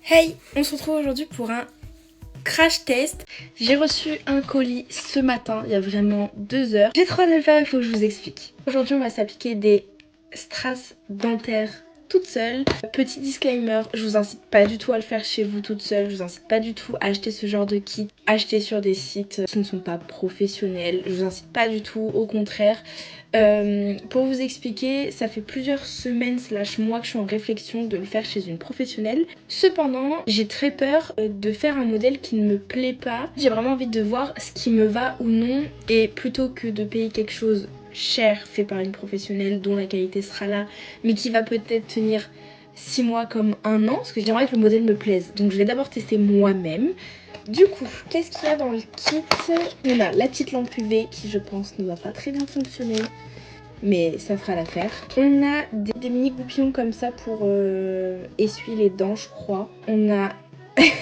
Hey, on se retrouve aujourd'hui pour un crash test. J'ai reçu un colis ce matin, il y a vraiment 2 heures. J'ai trop de le faire, il faut que je vous explique. Aujourd'hui, on va s'appliquer des strass dentaires toute seule. Petit disclaimer, je vous incite pas du tout à le faire chez vous toute seule. Je vous incite pas du tout à acheter ce genre de kit. Acheter sur des sites qui ne sont pas professionnels. Je vous incite pas du tout, au contraire. Pour vous expliquer, ça fait plusieurs semaines / mois que je suis en réflexion de le faire chez une professionnelle. Cependant, j'ai très peur de faire un modèle qui ne me plaît pas. J'ai vraiment envie de voir ce qui me va ou non, et plutôt que de payer quelque chose cher fait par une professionnelle dont la qualité sera là, mais qui va peut-être tenir 6 mois comme 1 an, parce que j'aimerais que le modèle me plaise. Donc je vais d'abord tester moi-même. Du coup, qu'est-ce qu'il y a dans le kit? On a la petite lampe UV qui, je pense, ne va pas très bien fonctionner, mais ça fera l'affaire. On a des mini goupillons comme ça pour essuyer les dents, je crois. On a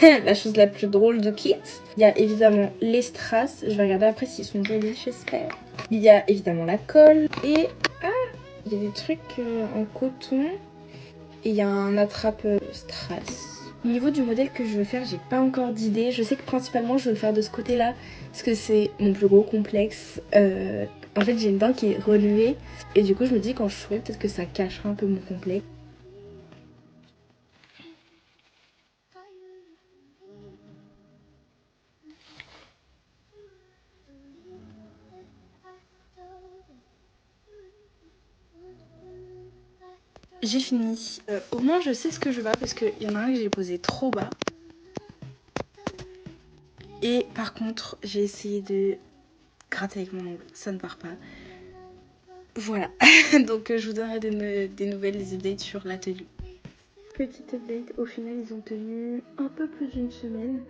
la chose la plus drôle du kit. Il y a évidemment les strass. Je vais regarder après s'ils sont jolis, j'espère. Il y a évidemment la colle. Et il y a des trucs en coton. Et il y a un attrape strass. Au niveau du modèle que je veux faire, j'ai pas encore d'idée. Je sais que principalement je veux faire de ce côté-là parce que c'est mon plus gros complexe. En fait, j'ai une dent qui est relevée et du coup, je me dis quand je souris, peut-être que ça cachera un peu mon complexe. J'ai fini. Au moins, je sais ce que je veux parce qu'il y en a un que j'ai posé trop bas. Et par contre, j'ai essayé de gratter avec mon ongle. Ça ne part pas. Voilà. Donc, je vous donnerai des nouvelles updates sur la tenue. Petite update, au final ils ont tenu un peu plus d'une semaine,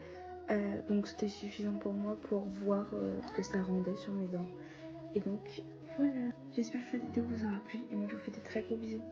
donc c'était suffisant pour moi pour voir ce que ça rendait sur mes dents. Et donc voilà, j'espère que cette vidéo vous aura plu et moi je vous fais des très gros bisous.